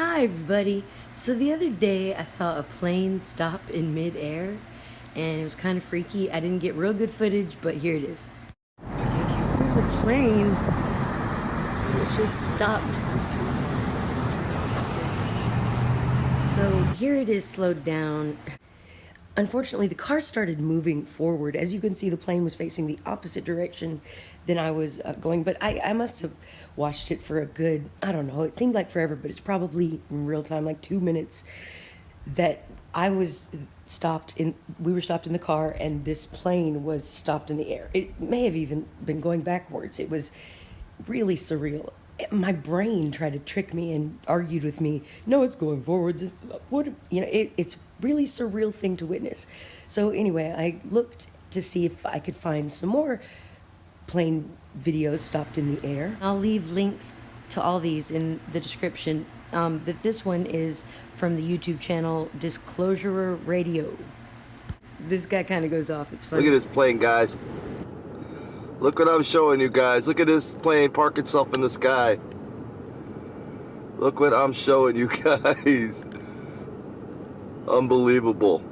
Hi everybody. So the other day I saw a plane stop in mid-air and it was kind of freaky. I didn't get real good footage, but here it is. Here's a plane. It's just stopped. So here it is slowed down. Unfortunately, the car started moving forward. As you can see, the plane was facing the opposite direction than I was going, but I must have watched it for a good, I don't know, it seemed like forever, but it's probably in real time, like 2 minutes, that we were stopped in the car and this plane was stopped in the air. It may have even been going backwards. It was really surreal. My brain tried to trick me and argued with me. No, it's going forwards. It's really surreal thing to witness. So anyway, I looked to see if I could find some more plane videos stopped in the air. I'll leave links to all these in the description. But this one is from the YouTube channel Disclosure Radio. This guy kind of goes off. It's funny. Look at this plane, guys. Look what I'm showing you guys. Look at this plane park itself in the sky. Look what I'm showing you guys. Unbelievable.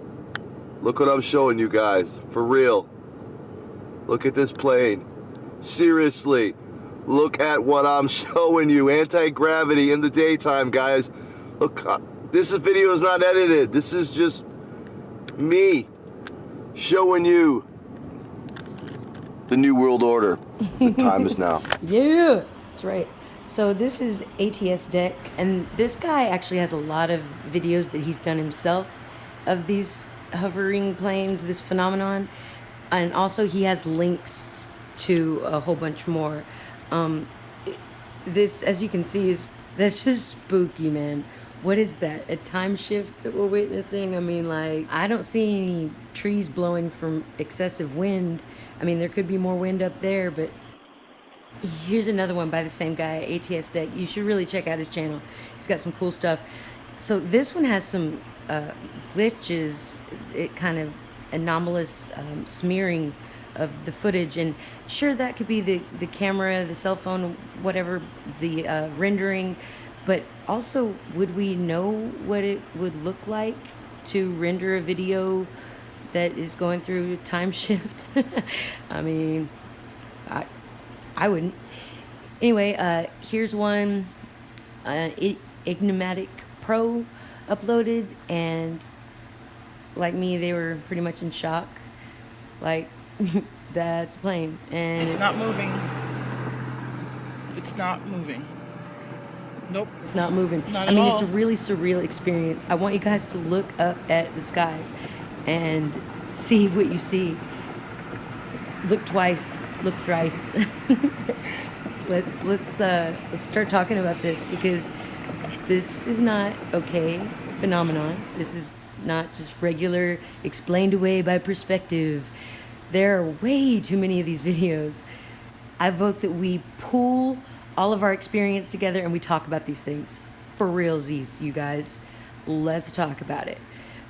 Look what I'm showing you guys. For real. Look at this plane. Seriously. Look at what I'm showing you. Anti-gravity in the daytime, guys. Look, this video is not edited. This is just me showing you the New World Order. The time is now. Yeah, that's right. So this is ATS Deck, and this guy actually has a lot of videos that he's done himself of these hovering planes, this phenomenon, and also he has links to a whole bunch more. This, as you can see, that's just spooky, man. What is that? A time shift that we're witnessing? I mean, like, I don't see any trees blowing from excessive wind. I mean, there could be more wind up there, but here's another one by the same guy, ATS Deck. You should really check out his channel. He's got some cool stuff. So this one has some glitches, it kind of anomalous smearing of the footage, and sure, that could be the camera, the cell phone, whatever, the rendering, but also, would we know what it would look like to render a video that is going through time shift? I mean, I wouldn't. Anyway, here's one, Ignimatic Pro uploaded, and like me, they were pretty much in shock. Like, that's a plane, and it's not moving. It's not moving. Nope. It's not moving. Not I mean, at it's a all. really surreal experience. I want you guys to look up at the skies and see what you see. Look twice, look thrice. Let's start talking about this, because this is not okay phenomenon. This is not just regular explained away by perspective. There are way too many of these videos. I vote that we pool all of our experience together and we talk about these things. For realsies, you guys. Let's talk about it.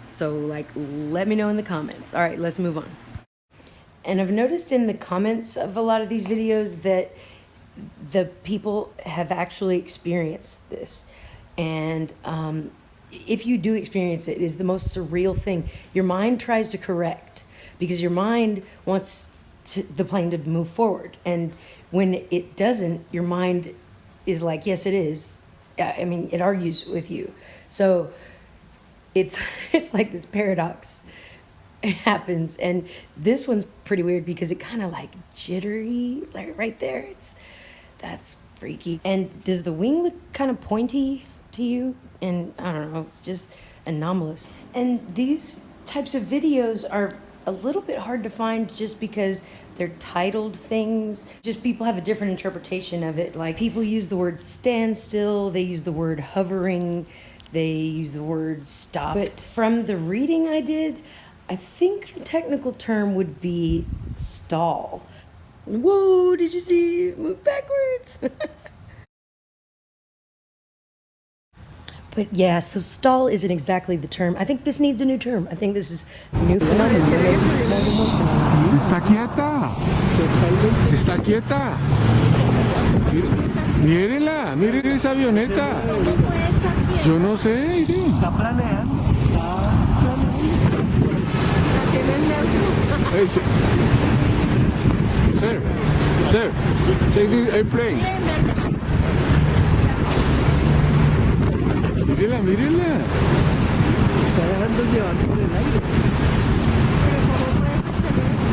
So, like, let me know in the comments. All right, let's move on. And I've noticed in the comments of a lot of these videos that the people have actually experienced this. And if you do experience it, it is the most surreal thing. Your mind tries to correct, because your mind wants the plane to move forward. And when it doesn't, your mind is like, yes, it is. I mean, it argues with you. So it's like this paradox happens. And this one's pretty weird because it kind of like jittery, like right there. That's freaky. And does the wing look kind of pointy to you? And I don't know, just anomalous. And these types of videos are a little bit hard to find just because they're titled things. Just people have a different interpretation of it. Like, people use the word standstill, they use the word hovering, they use the word stop. But from the reading I did, I think the technical term would be stall. Whoa, did you see it move backwards? But yeah, so stall isn't exactly the term. I think this needs a new term. I think this is a new phenomenon. There may be more than one phenomenon. Está quieta. Está quieta. Mírenla. avioneta, miren esa avioneta. ¿Cómo puede estar bien? Yo no sé, mire. Está planeando, está planeando. Tiene el neutro. Hey, sir, sir, take the airplane. Mírela, mírela. Se está dejando llevar por el aire.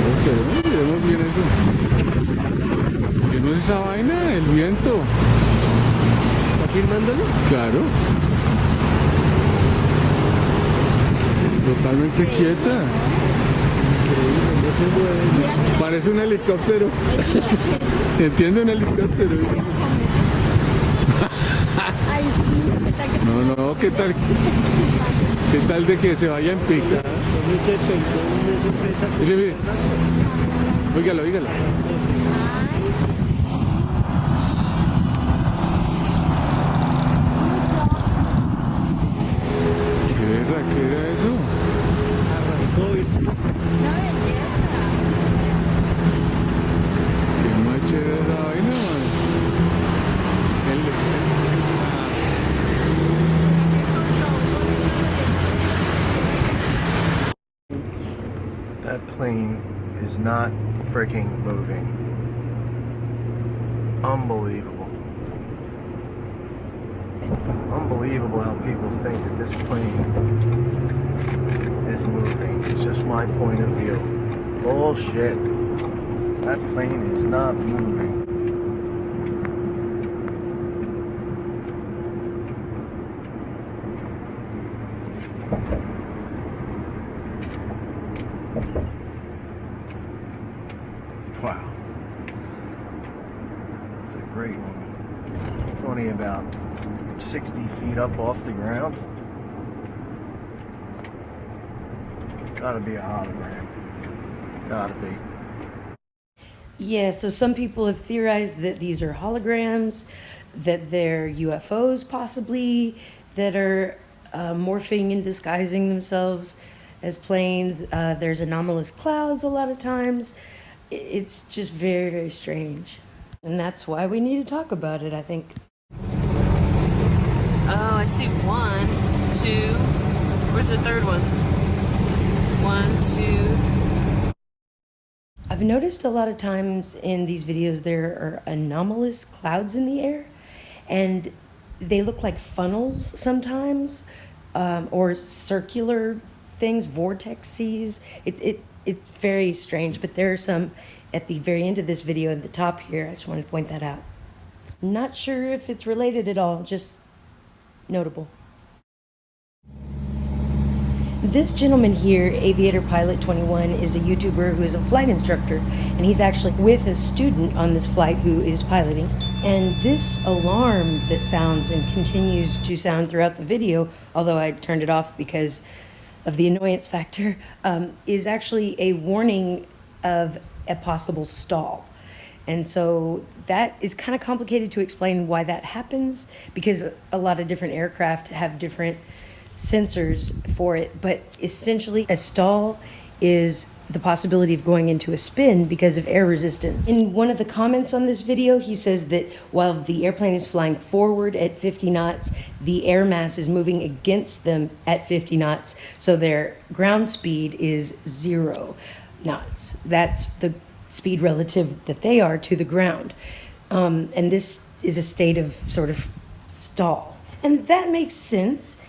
Ok, miremos bien eso. ¿Qué no es esa vaina? El viento. ¿Está filmándolo? Claro. Totalmente quieta. Increíble, no se mueve. Parece un helicóptero. ¿Entiende un helicóptero? Ay, sí, está que No, no, ¿qué tal? ¿Qué tal de que se vaya en pica? Solo se pegó una sorpresa. Mire, mire. Óigalo, óigalo. ¿Qué era eso? Arrancó, ¿viste? una belleza. Qué más chévere esa vaina, man. That plane is not freaking moving. Unbelievable. Unbelievable how people think that this plane is moving. It's just my point of view. Bullshit. That plane is not moving. Wow. It's a great one. It's only about 60 feet up off the ground. Gotta be a hologram. Gotta be. Yeah, so some people have theorized that these are holograms, that they're UFOs possibly, that are morphing and disguising themselves as planes. There's anomalous clouds a lot of times. It's just very, very strange. And that's why we need to talk about it, I think. Oh, I see 1, 2. Where's the third one? 1, 2. I've noticed a lot of times in these videos there are anomalous clouds in the air, and they look like funnels sometimes, or circular things, vortices. It's very strange, but there are some at the very end of this video at the top here. I just wanted to point that out. I'm not sure if it's related at all, just notable. This gentleman here, Aviator Pilot 21, is a YouTuber who is a flight instructor, and he's actually with a student on this flight who is piloting. And this alarm that sounds and continues to sound throughout the video, although I turned it off because of the annoyance factor, is actually a warning of a possible stall. And so that is kind of complicated to explain why that happens, because a lot of different aircraft have different sensors for it, but essentially a stall is the possibility of going into a spin because of air resistance. In one of the comments on this video, he says that while the airplane is flying forward at 50 knots, the air mass is moving against them at 50 knots, so their ground speed is 0 knots. That's the speed relative that they are to the ground. And this is a state of sort of stall. And that makes sense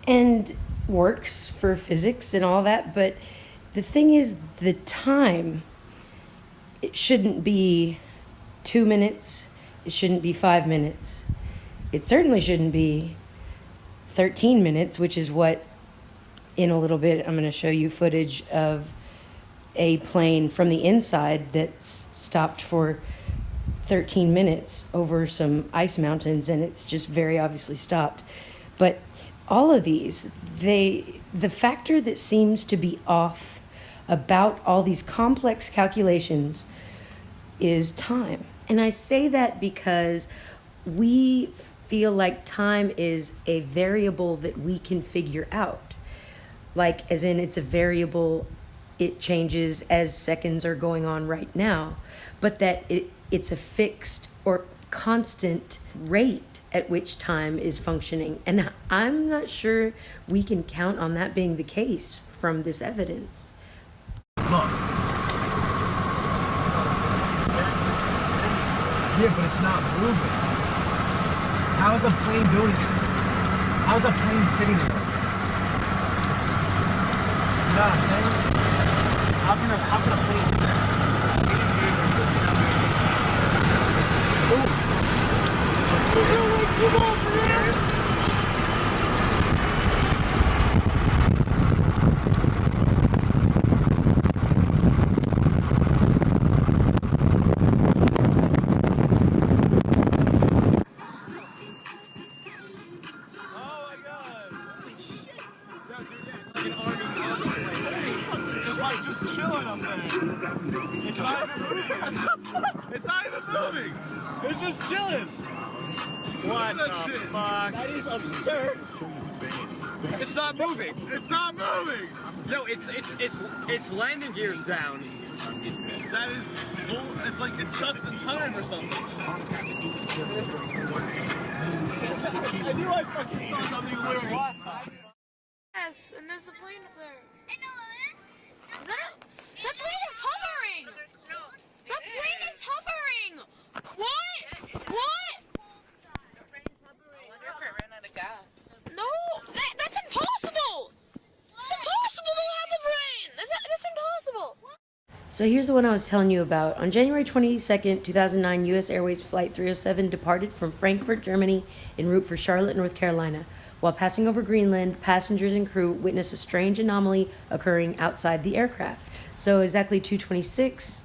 and works for physics and all that, but the thing is, the time, it shouldn't be 2 minutes, it shouldn't be 5 minutes, it certainly shouldn't be 13 minutes, which is what, in a little bit, I'm going to show you footage of a plane from the inside that's stopped for 13 minutes over some ice mountains, and it's just very obviously stopped. But all of these, the factor that seems to be off about all these complex calculations is time. And I say that because we feel like time is a variable that we can figure out. Like, as in it's a variable, it changes as seconds are going on right now, but that it's a fixed or constant rate at which time is functioning. And I'm not sure we can count on that being the case from this evidence. Look. Yeah, but it's not moving. How is a plane doing it? How is a plane sitting there? You know what I'm saying? How can a plane do that? Is there like 2 balls in there? It's like just chilling up there. It's not even moving. It's not even moving. It's just chilling. What the fuck? That is absurd. It's not moving. It's not moving. No, it's landing gears down. That is bull. It's like it's stuck in time or something. I knew I fucking saw something weird. What? Yes, and there's a plane up there. That plane is hovering! That plane is hovering! What? What? No, that's impossible! It's impossible to have a plane! That's impossible! So here's the one I was telling you about. On January 22nd, 2009, U.S. Airways Flight 307 departed from Frankfurt, Germany, en route for Charlotte, North Carolina. While passing over Greenland, passengers and crew witnessed a strange anomaly occurring outside the aircraft. So exactly 2:26,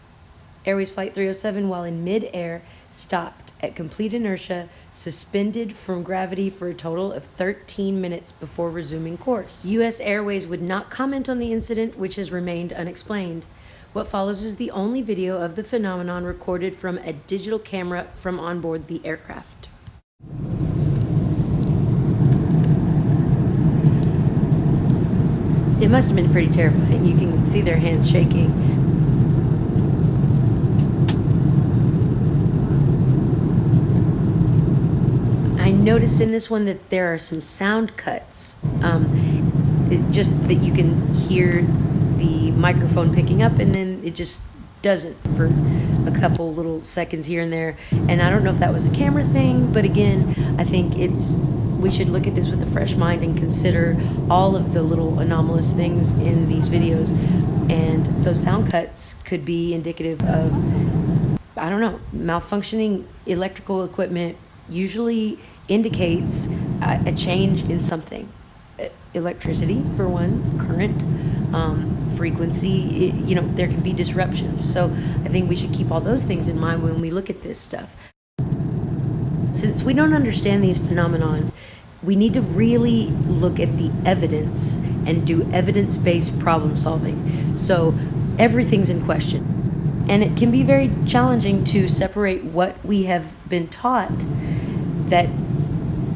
Airways Flight 307, while in mid-air, stopped at complete inertia, suspended from gravity for a total of 13 minutes before resuming course. U.S. Airways would not comment on the incident, which has remained unexplained. What follows is the only video of the phenomenon recorded from a digital camera from on board the aircraft. It must have been pretty terrifying. You can see their hands shaking. I noticed in this one that there are some sound cuts. Just that you can hear the microphone picking up, and then it just doesn't for a couple little seconds here and there. And I don't know if that was a camera thing, but again, I think we should look at this with a fresh mind and consider all of the little anomalous things in these videos. And those sound cuts could be indicative of, I don't know, malfunctioning electrical equipment usually indicates a change in something. Electricity, for one, current, frequency, there can be disruptions. So I think we should keep all those things in mind when we look at this stuff. Since we don't understand these phenomenon, we need to really look at the evidence and do evidence-based problem solving. So everything's in question. And it can be very challenging to separate what we have been taught that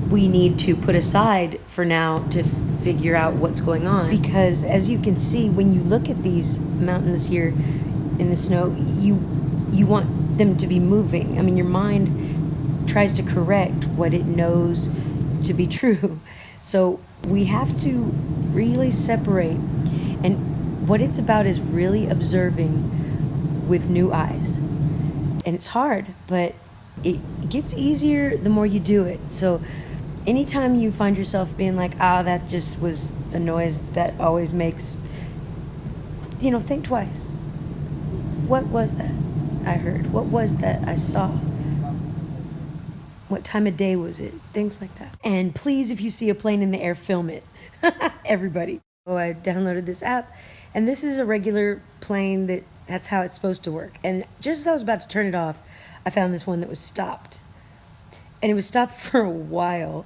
we need to put aside for now to figure out what's going on. Because as you can see, when you look at these mountains here in the snow, you want them to be moving. I mean, your mind tries to correct what it knows to be true. So we have to really separate. And what it's about is really observing with new eyes. And it's hard, but it gets easier the more you do it. So anytime you find yourself being like, that just was a noise that always makes, think twice. What was that I heard? What was that I saw? What time of day was it? Things like that. And please, if you see a plane in the air, film it. Everybody. I downloaded this app, and this is a regular plane that's how it's supposed to work. And just as I was about to turn it off, I found this one that was stopped. And it was stopped for a while.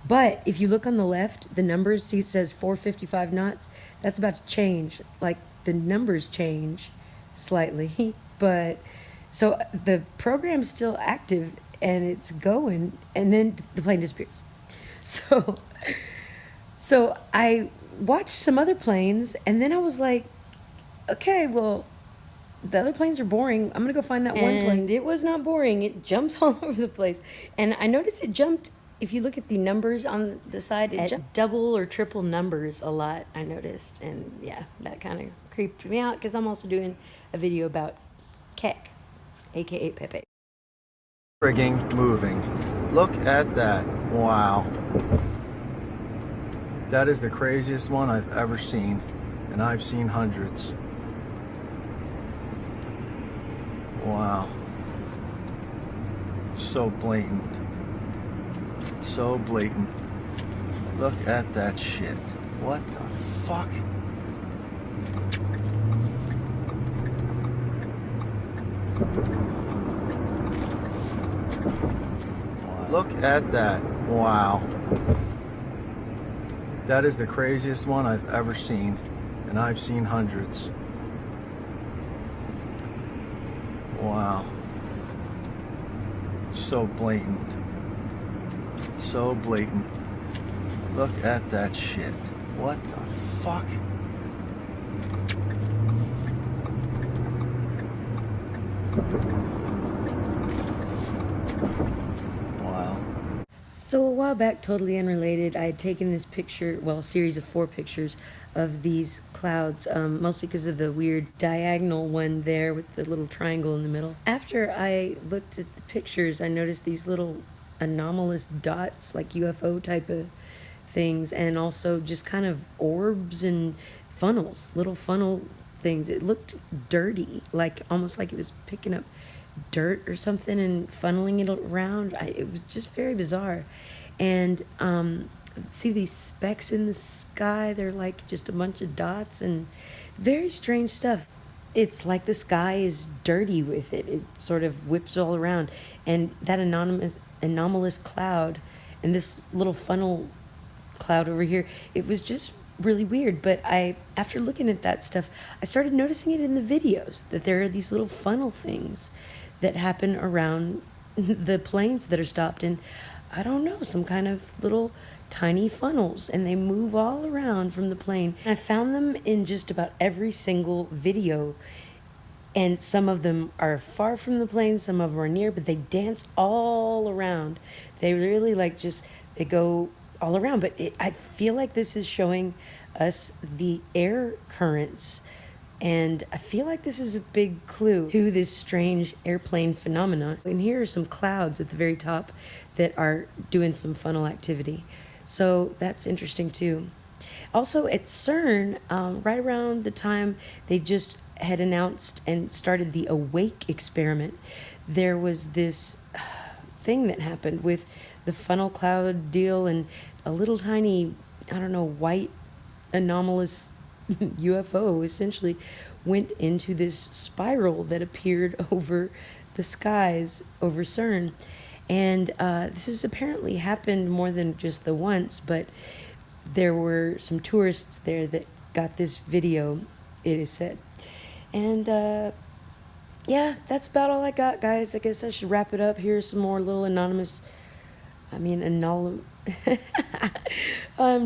But if you look on the left, the numbers, see it says 455 knots. That's about to change. Like, the numbers change slightly. But, so the program's still active, and it's going, and then the plane disappears. So I watched some other planes, and then I was like, okay, well, the other planes are boring. I'm gonna go find that one plane. And it was not boring. It jumps all over the place. And I noticed it jumped, if you look at the numbers on the side, it jumped double or triple numbers a lot, I noticed. And yeah, that kind of creeped me out because I'm also doing a video about Keck, aka Pepe. Frigging moving. Look at that. Wow. That is the craziest one I've ever seen. And I've seen hundreds. Wow. So blatant. So blatant. Look at that shit. What the fuck? Look at that. Wow. That is the craziest one I've ever seen. And I've seen hundreds. Wow. So blatant. So blatant. Look at that shit. What the fuck? Wow. So a while back, totally unrelated, I had taken this picture, well, a series of 4 pictures of these clouds, mostly because of the weird diagonal one there with the little triangle in the middle. After I looked at the pictures, I noticed these little anomalous dots, like UFO type of things, and also just kind of orbs and funnels, little funnel things. It looked dirty, like almost like it was picking up dirt or something and funneling it around. It was just very bizarre. And see these specks in the sky, they're like just a bunch of dots and very strange stuff. It's like the sky is dirty with it. It sort of whips all around. And that anomalous cloud and this little funnel cloud over here, it was just really weird. But after looking at that stuff, I started noticing it in the videos, that there are these little funnel things that happen around the planes that are stopped in, I don't know, some kind of little tiny funnels, and they move all around from the plane. I found them in just about every single video, and some of them are far from the plane, some of them are near, but they dance all around. They really they go all around. But I feel like this is showing us the air currents, and I feel like this is a big clue to this strange airplane phenomenon. And here are some clouds at the very top that are doing some funnel activity. So that's interesting too. Also at CERN, right around the time they just had announced and started the Awake experiment, there was this thing that happened with the funnel cloud deal, and a little tiny, I don't know, white anomalous UFO essentially went into this spiral that appeared over the skies over CERN. And this has apparently happened more than just the once, but there were some tourists there that got this video, it is said. And yeah, that's about all I got, guys. I guess I should wrap it up. Here's some more little I'm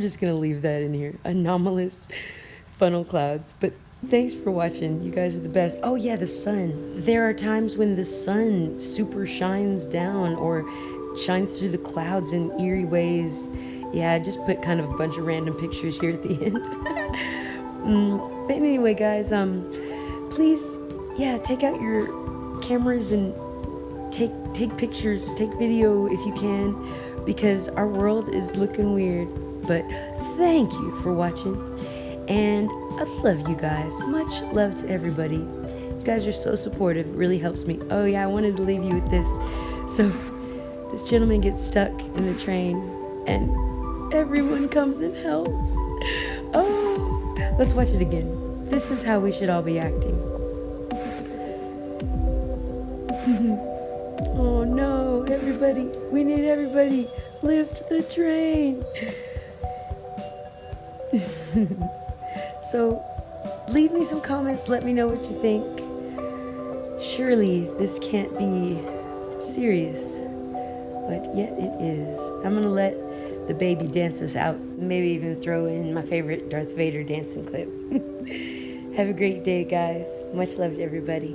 just gonna leave that in here. Anomalous funnel clouds. But thanks for watching. You guys are the best. Oh yeah, the sun. There are times when the sun super shines down or shines through the clouds in eerie ways. Yeah, I just put kind of a bunch of random pictures here at the end. But anyway, guys, please, yeah, take out your cameras and take pictures, take video if you can, because our world is looking weird. But thank you for watching, and I love you guys. Much love to everybody. You guys are so supportive. It really helps me. Oh yeah, I wanted to leave you with this. So this gentleman gets stuck in the train and everyone comes and helps. Oh, let's watch it again. This is how we should all be acting. Oh no, everybody, we need everybody. Lift the train. So leave me some comments, let me know what you think. Surely this can't be serious, but yet it is. I'm gonna let the baby dance us out, maybe even throw in my favorite Darth Vader dancing clip. Have a great day, guys. Much love to everybody.